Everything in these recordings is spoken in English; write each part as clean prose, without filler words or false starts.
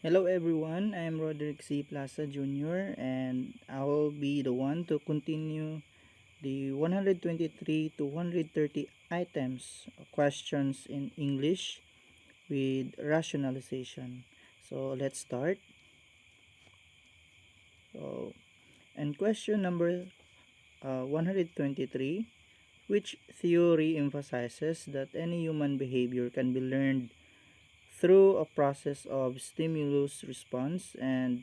Hello everyone, I'm Roderick C. Plaza Jr. and I will be the one to continue the 123 to 130 items questions in English with rationalization. So let's start. So, and question number 123, which theory emphasizes that any human behavior can be learned through a process of stimulus response and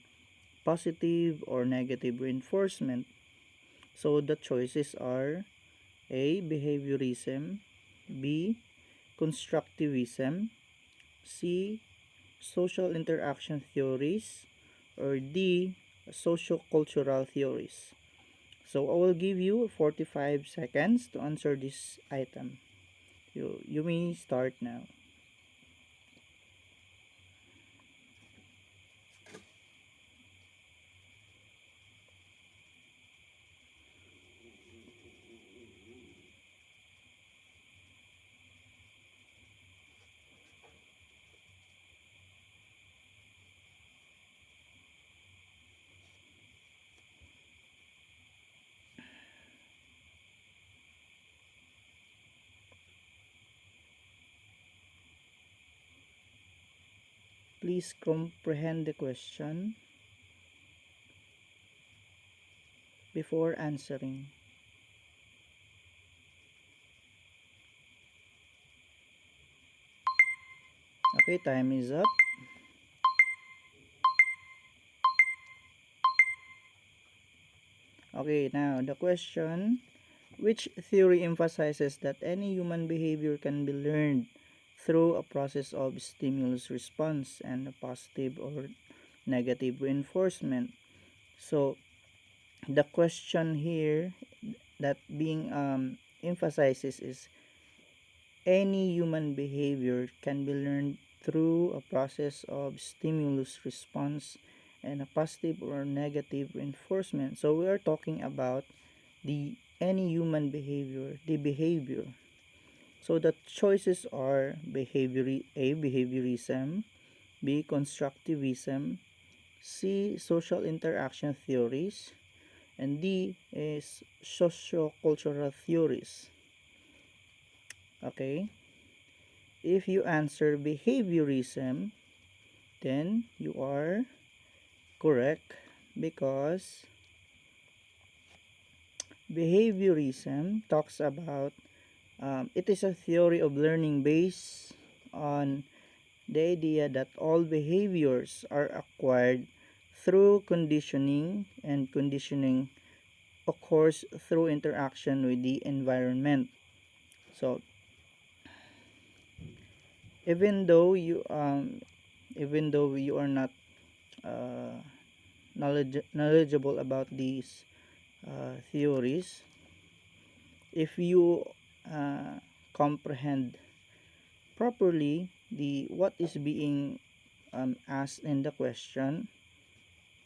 positive or negative reinforcement? So the choices are A. Behaviorism, B. Constructivism, C. Social interaction theories, or D. Sociocultural theories. So I will give you 45 seconds to answer this item. You may start now. Please comprehend the question before answering. Okay, time is up. Okay, now the question: which theory emphasizes that any human behavior can be learned through a process of stimulus response and a positive or negative reinforcement? So, the question here that being emphasizes is any human behavior can be learned through a process of stimulus response and a positive or negative reinforcement. So, we are talking about the any human behavior, the behavior. So the choices are behaviorism, B. Constructivism, C. Social interaction theories, and D is sociocultural theories. Okay, if you answer behaviorism, then you are correct because behaviorism talks about it is a theory of learning based on the idea that all behaviors are acquired through conditioning, and conditioning occurs through interaction with the environment. So even though you are not uh, knowledgeable about these theories, if you comprehend properly the what is being asked in the question,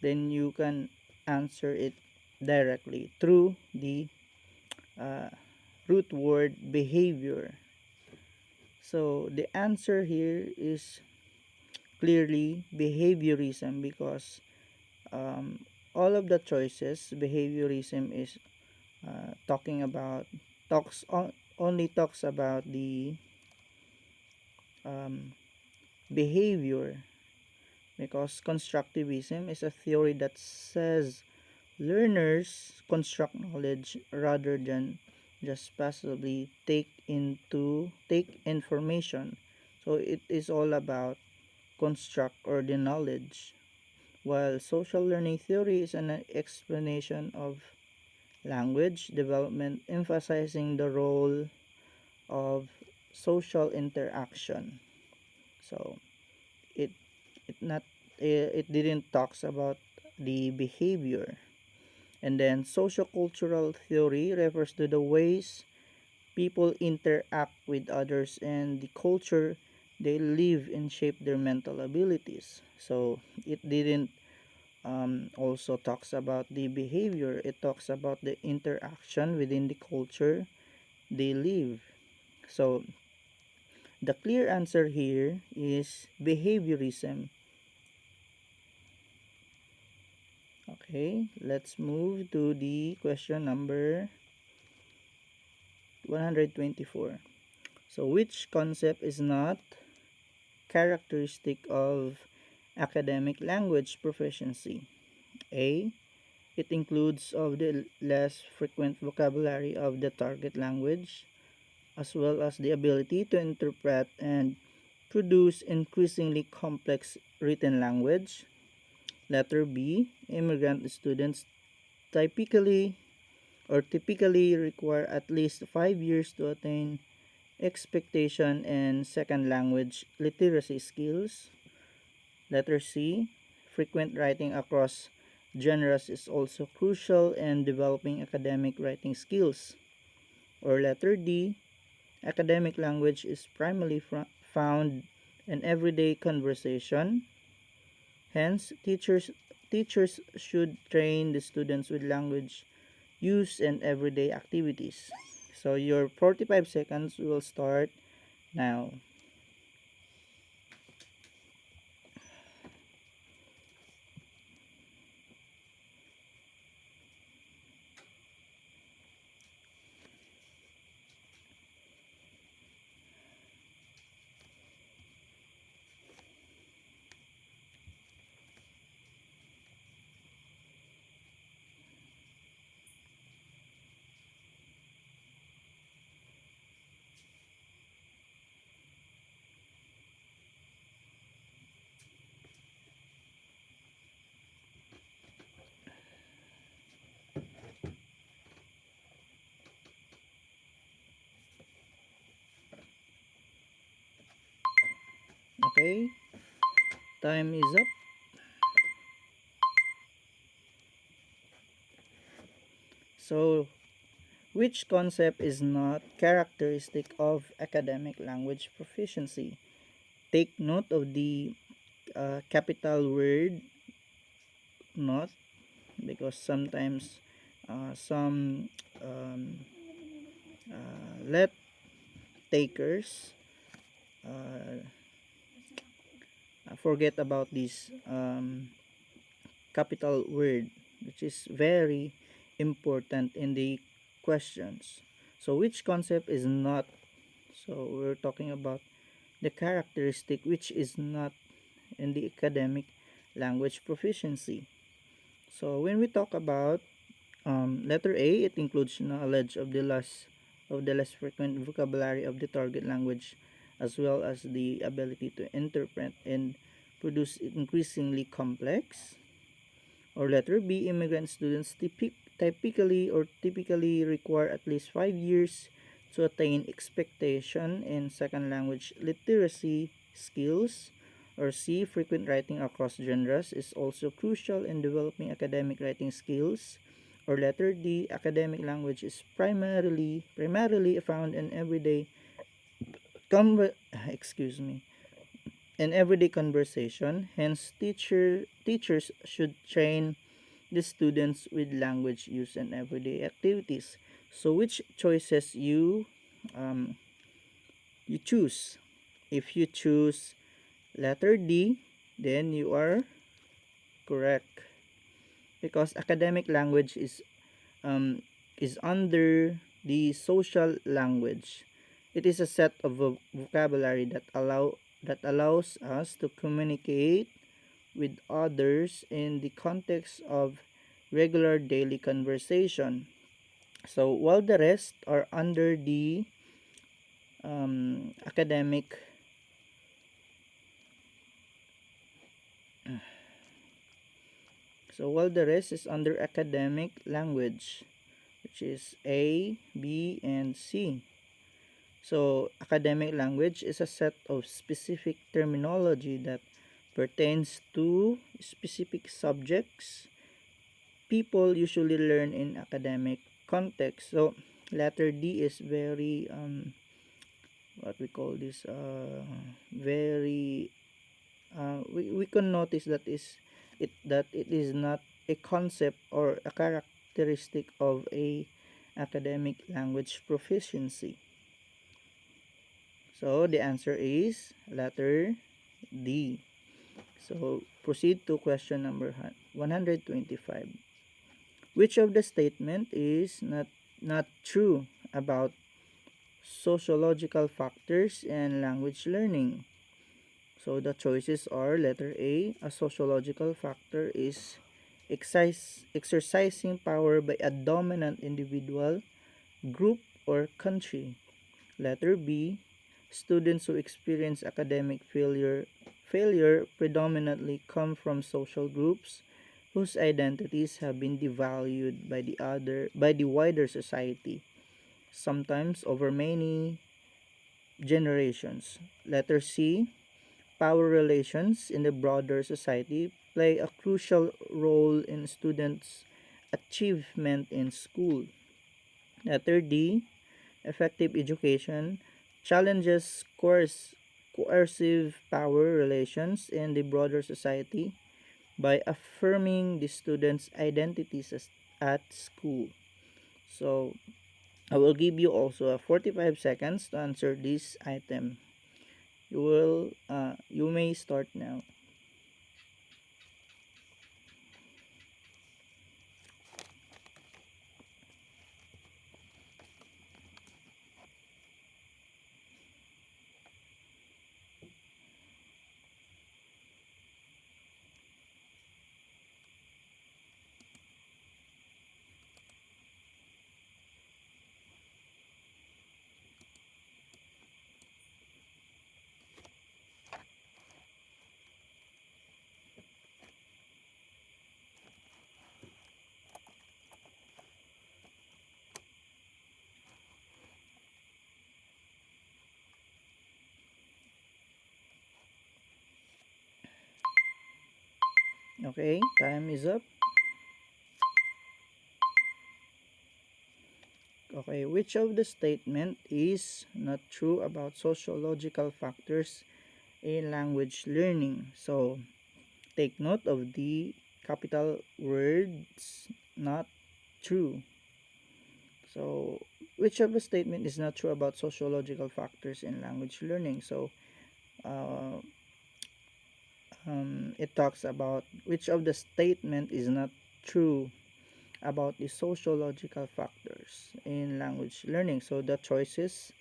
then you can answer it directly through the uh, root word behavior. So the answer here is clearly behaviorism because um, all of the choices, behaviorism is talking about only talks about the um, behavior, because constructivism is a theory that says learners construct knowledge rather than just passively take information. So it is all about construct or the knowledge. While social learning theory is an explanation of language development, emphasizing the role of social interaction. So it it not it didn't talks about the behavior. And then sociocultural theory refers to the ways people interact with others and the culture they live and shape their mental abilities. So it didn't also talks about the behavior. It talks about the interaction within the culture they live. So the clear answer here is behaviorism. Okay, let's move to the question number 124. So, which concept is not characteristic of academic language proficiency? A. It includes of the less frequent vocabulary of the target language, as well as the ability to interpret and produce increasingly complex written language. Letter B. Immigrant students typically typically require at least 5 years to attain expectation and second language literacy skills. Letter C. Frequent writing across genres is also crucial in developing academic writing skills. Or letter D. Academic language is primarily found in everyday conversation. Hence, teachers should train the students with language use and everyday activities. So your 45 seconds will start now. Okay, time is up. So, which concept is not characteristic of academic language proficiency? Take note of the capital word not, because sometimes some um, let takers uh, forget about this capital word, which is very important in the questions. So which concept is not? So we're talking about the characteristic which is not in the academic language proficiency. So when we talk about letter A, it includes knowledge of the less frequent vocabulary of the target language, as well as the ability to interpret and produce increasingly complex. Or letter B, immigrant students typically require at least 5 years to attain expectation in second language literacy skills. Or C, frequent writing across genres is also crucial in developing academic writing skills. Or letter D, academic language is primarily found in excuse me, in everyday conversation. Hence, teachers should train the students with language use and everyday activities. So, which choices um, you choose? If you choose letter D, then you are correct, because academic language is under the social language. It is a set of vocabulary that allows us to communicate with others in the context of regular daily conversation. So while the rest are under the academic so while the rest is under academic language, which is A, B, and C. So academic language is a set of specific terminology that pertains to specific subjects people usually learn in academic context. So letter D is very what we call this very we can notice that it is not a concept or a characteristic of a academic language proficiency. So the answer is letter D. So proceed to question number 125. Which of the statement is not true about sociological factors and language learning? So the choices are letter A, a sociological factor is exercising power by a dominant individual, group, or country. Letter B, students who experience academic failure predominantly come from social groups whose identities have been devalued by the wider society, sometimes over many generations. Letter C, power relations in the broader society play a crucial role in students' achievement in school. Letter D, effective education challenges coercive power relations in the broader society by affirming the students' identities at school. So, I will give you also a 45 seconds to answer this item. You may start now. Okay, time is up. Okay, which of the statement is not true about sociological factors in language learning? So, take note of the capital words not true. So, which of the statement is not true about sociological factors in language learning? So, uh, it talks about which of the statement is not true about the sociological factors in language learning. So, the choices,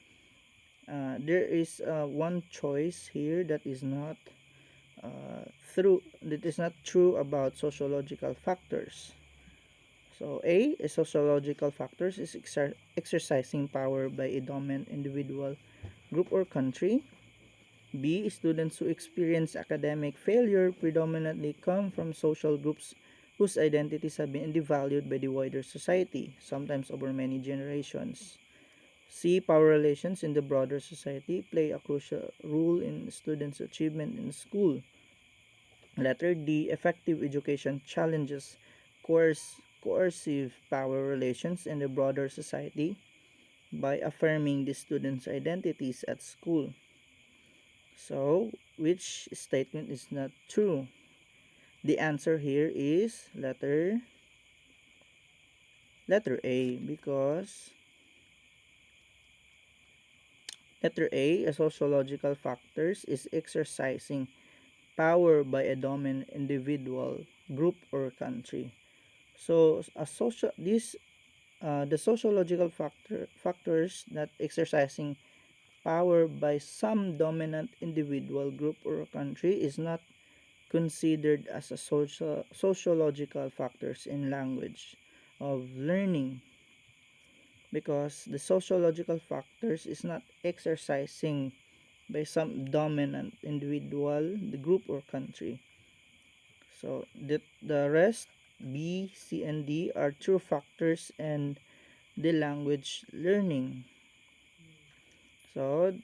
there is one choice here that is not true about sociological factors. So A sociological factors is exercising power by a dominant individual, group, or country. B, students who experience academic failure predominantly come from social groups whose identities have been devalued by the wider society, sometimes over many generations. C, power relations in the broader society play a crucial role in students' achievement in school. Letter D, effective education challenges coercive power relations in the broader society by affirming the students' identities at school. So, which statement is not true? The answer here is letter A, because letter A, sociological factors is exercising power by a dominant individual, group, or country. So, the sociological factors that exercising power by some dominant individual, group, or country is not considered as a sociological factors in language of learning, because the sociological factors is not exercising by some dominant individual, the group, or country. So the rest, B, C, and D, are true factors and the language learning. So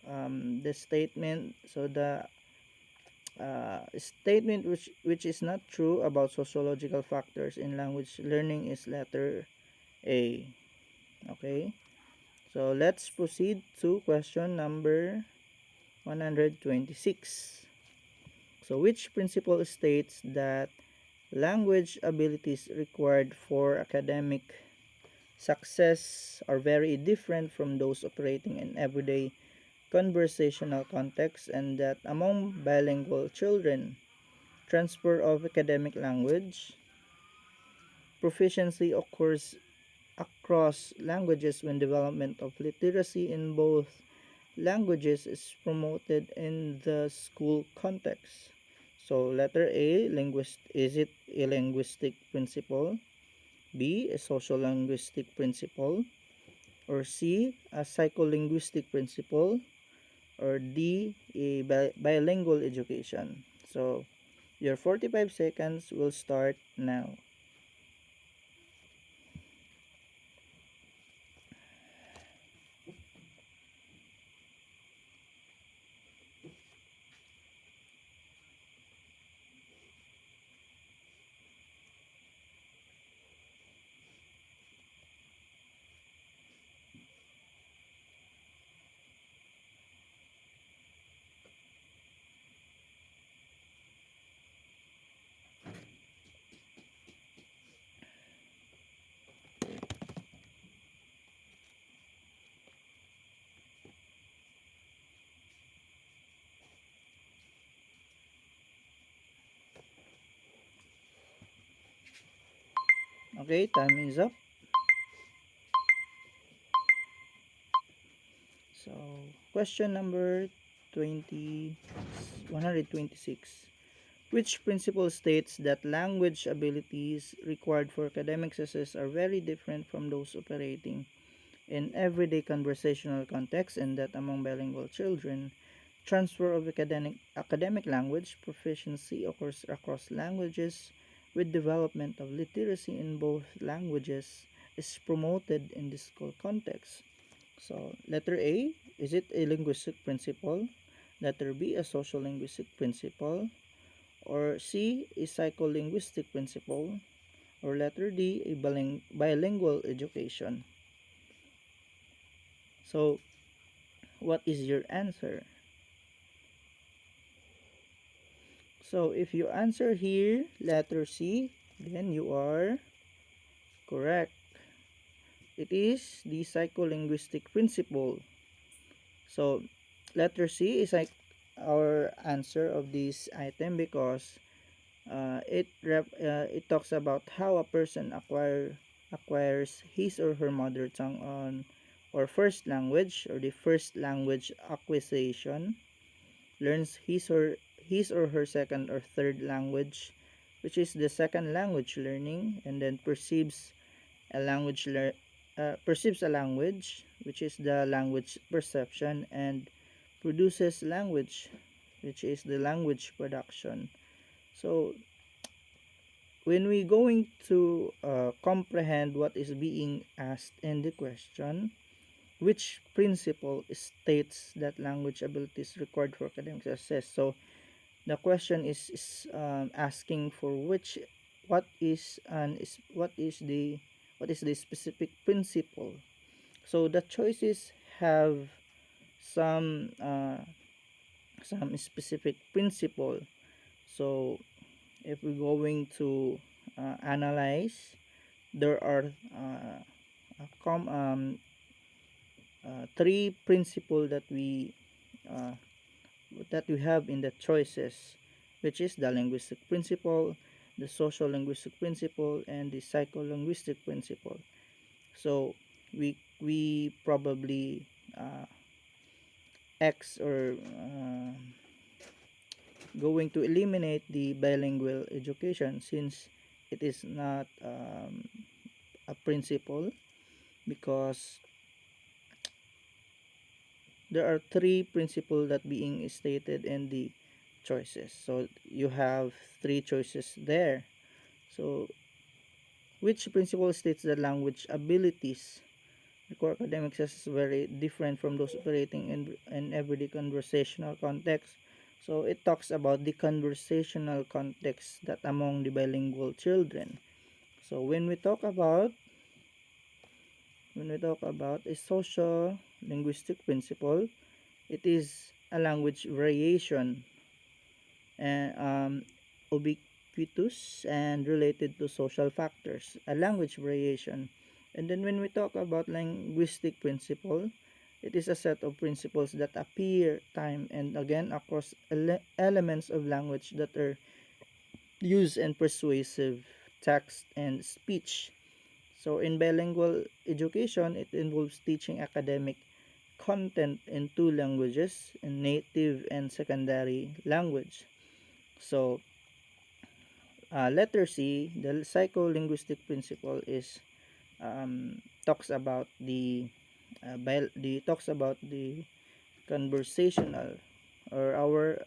the statement, so the statement which is not true about sociological factors in language learning is letter A. Okay, so let's proceed to question number 126. So which principle states that language abilities required for academic success are very different from those operating in everyday conversational context, and that among bilingual children, transfer of academic language. Proficiency occurs across languages when development of literacy in both languages is promoted in the school context. So letter A, is it a linguistic principle? B, a social linguistic principle? Or C, a psycholinguistic principle? Or D, a bilingual education? So your 45 seconds will start now. Okay, time is up. So, question number 20, 126. Which principle states that language abilities required for academic success are very different from those operating in everyday conversational context, and that among bilingual children, transfer of academic language proficiency occurs across languages with development of literacy in both languages is promoted in the school context. So, letter A, is it a linguistic principle? Letter B, a social linguistic principle? Or C, a psycholinguistic principle? Or letter D, a bilingual education? So, what is your answer? So, if you answer here, letter C, then you are correct. It is the psycholinguistic principle. So, letter C is like our answer of this item because it talks about how a person acquires his or her mother tongue on or first language or the first language acquisition, learns his or her second or third language, which is the second language learning, and then perceives a language, which is the language perception, and produces language, which is the language production. So when we going to comprehend what is being asked in the question, which principle states that language ability is required for academic success? So the question is asking for what is the specific principle. So the choices have some some specific principle. So if we're going to analyze, there are three principles uh, that we have in the choices, which is the linguistic principle, the social linguistic principle, and the psycholinguistic principle. So we probably X or going to eliminate the bilingual education since it is not a principle, because there are three principles that being stated in the choices. So you have three choices there. So which principle states that language abilities require academic success is very different from those operating in everyday conversational context? So it talks about the conversational context that among the bilingual children. So when we talk about a social linguistic principle, it is a language variation and ubiquitous and related to social factors, a language variation. And then when we talk about linguistic principle, it is a set of principles that appear time and again across elements of language that are use and persuasive text and speech. So in bilingual education, it involves teaching academic content in two languages, in native and secondary language. So letter C, the psycholinguistic principle is talks about the talks about the conversational, or our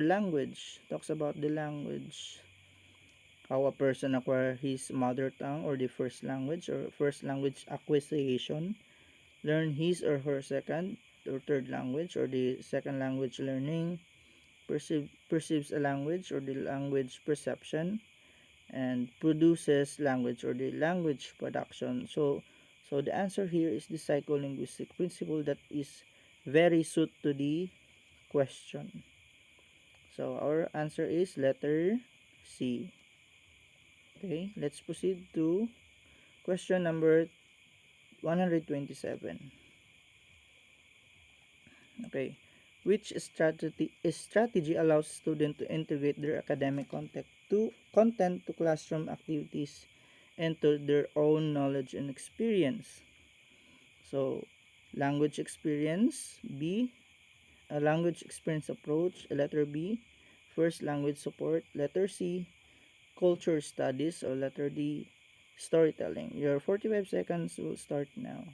language, talks about the language, how a person acquire his mother tongue or the first language, or first language acquisition, learn his or her second or third language, or the second language learning, perceives a language or the language perception, and produces language or the language production. So the answer here is the psycholinguistic principle that is very suit to the question. So our answer is letter C. Okay, let's proceed to question number 127. Okay, which strategy allows students to integrate their academic content to classroom activities and to their own knowledge and experience? So, language experience, B. A language experience approach, letter B. First language support, letter C. Culture studies, or letter D. Storytelling. Your 45 seconds will start now.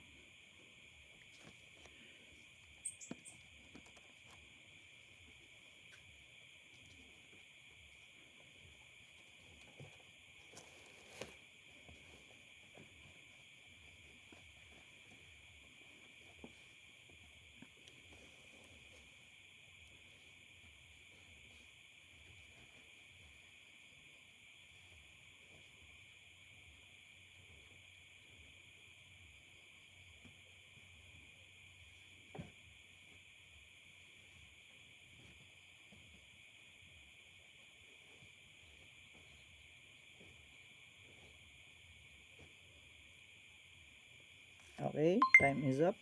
Okay, time is up.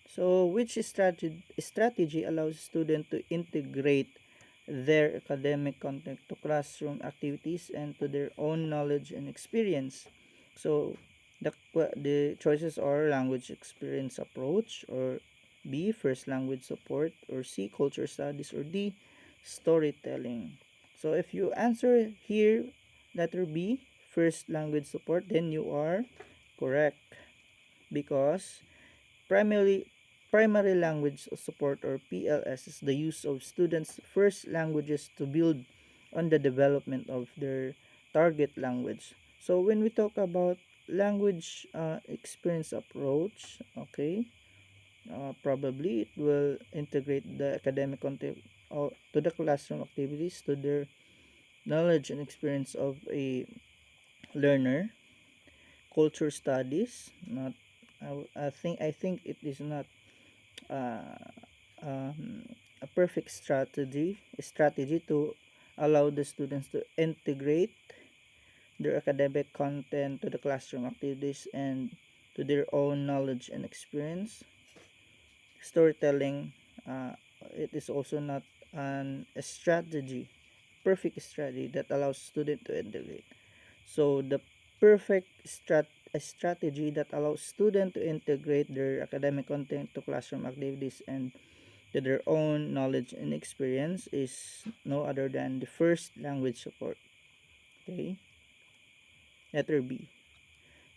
So, which strategy allows students to integrate their academic content to classroom activities and to their own knowledge and experience? So, the choices are language experience approach, or B, first language support, or C, culture studies, or D, storytelling. So, if you answer here letter B, first language support, then you are correct, because Primary primary language support, or PLS, is the use of students' first languages to build on the development of their target language. So when we talk about language experience approach, okay, probably it will integrate the academic content to the classroom activities, to their knowledge and experience of a learner. Culture studies, not I think it is not uh, um, a perfect strategy to allow the students to integrate their academic content to the classroom activities and to their own knowledge and experience. Storytelling, uh, it is also not a perfect strategy that allows students to integrate. So the perfect strategy that allows students to integrate their academic content to classroom activities and to their own knowledge and experience is no other than the first language support. Okay, letter B.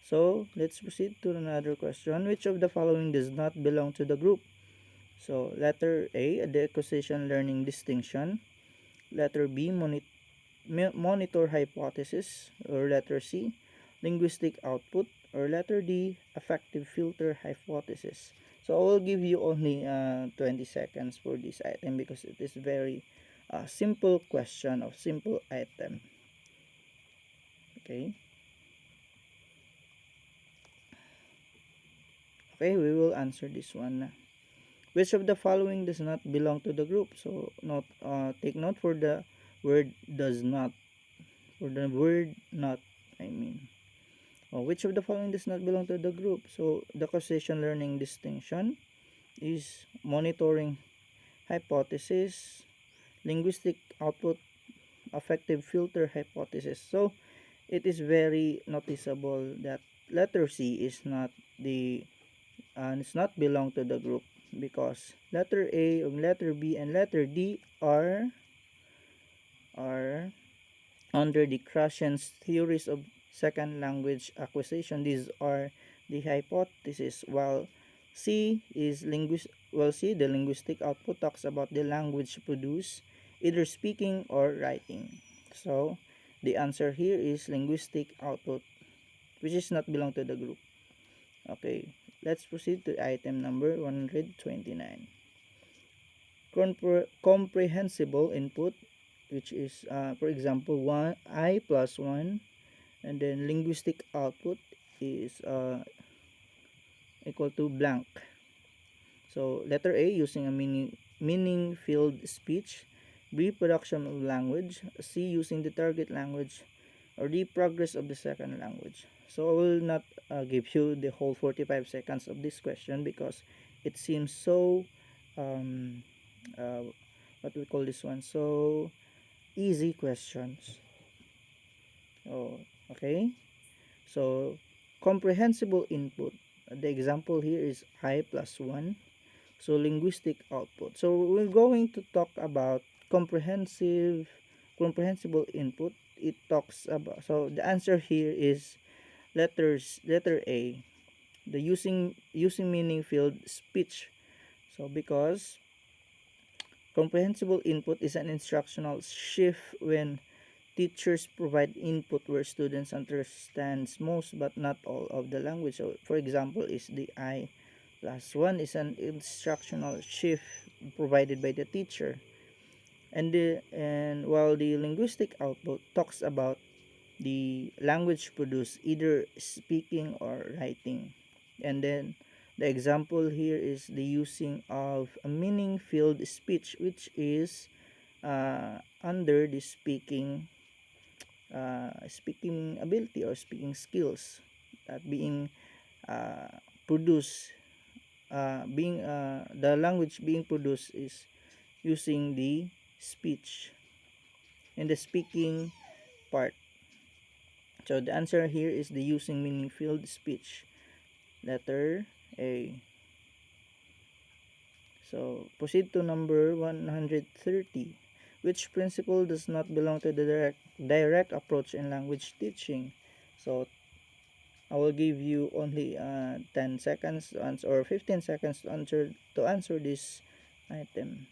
So let's proceed to another question. Which of the following does not belong to the group? So letter A, the acquisition learning distinction. Letter B, monitor hypothesis. Or letter C, linguistic output. Or letter D, affective filter hypothesis. So I will give you only 20 seconds for this item, because it is very simple question of simple item. Okay. Okay, we will answer this one. Which of the following does not belong to the group? So take note for the word does not. For the word not, I mean. Which of the following does not belong to the group? So the causation learning distinction is monitoring hypothesis, linguistic output, affective filter hypothesis. So it is very noticeable that letter C is not the it's not belong to the group, because letter A, or letter B, and letter D are under the Krashen's theories of second language acquisition. These are the hypotheses, while C, the linguistic output, talks about the language produced, either speaking or writing. So the answer here is linguistic output, which is not belong to the group. Okay, let's proceed to item number 129. Comprehensible input, which is, for example, 1 I plus 1, and then linguistic output is equal to blank. So letter A, using a meaning filled speech. B, production of language. C, using the target language. Or D, progress of the second language. So I will not give you the whole 45 seconds of this question, because it seems so uh, what we call this one, so easy questions. Oh, okay. So comprehensible input, the example here is I plus 1. So linguistic output. So we're going to talk about comprehensible input. It talks about, so the answer here is letter A, the using meaning filled speech. So because comprehensible input is an instructional shift when teachers provide input where students understands most but not all of the language. So for example is the I plus 1 is an instructional shift provided by the teacher. And while the linguistic output talks about the language produced, either speaking or writing. And then the example here is the using of a meaning filled speech, which is under the speaking ability or speaking skills that being uh, produced, being the language being produced is using the speech in the speaking part. So the answer here is the using meaning filled speech, letter A. So proceed to number 130. Which principle does not belong to the direct approach in language teaching? So I will give you only 10 seconds to answer, or 15 seconds to answer this item.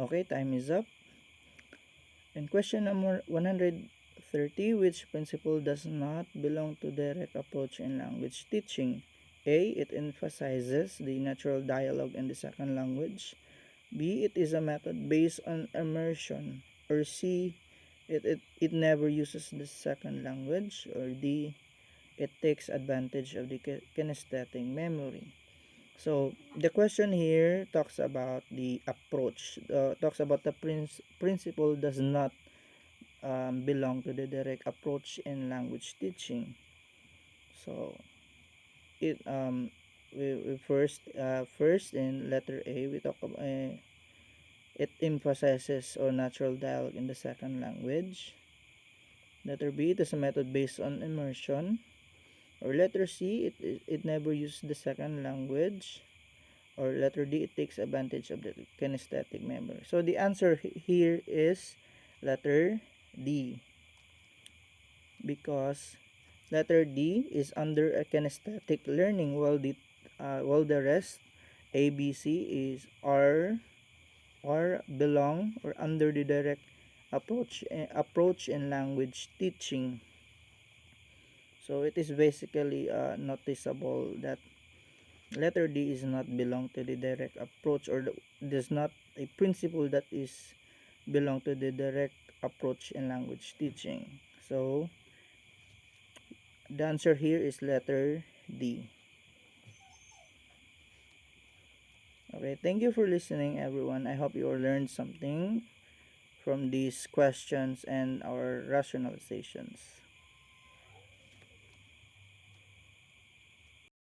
Okay, time is up. And question number 130, which principle does not belong to direct approach in language teaching? A, it emphasizes the natural dialogue in the second language. B, it is a method based on immersion. Or C, it never uses the second language. Or D, it takes advantage of the kinesthetic memory. So the question here talks about the approach, talks about the principle does not belong to the direct approach in language teaching. So it we first in letter A we talk about it emphasizes on natural dialogue in the second language. Letter B, it is a method based on immersion. Or letter C, it never uses the second language. Or letter D, it takes advantage of the kinesthetic memory. So the answer here is letter D, because letter D is under a kinesthetic learning, while the rest A, B, C is are belong or under the direct approach in language teaching. So it is basically noticeable that letter D is not belong to the direct approach, or does not a principle that is belong to the direct approach in language teaching. So the answer here is letter D. Okay, thank you for listening, everyone. I hope you all learned something from these questions and our rationalizations.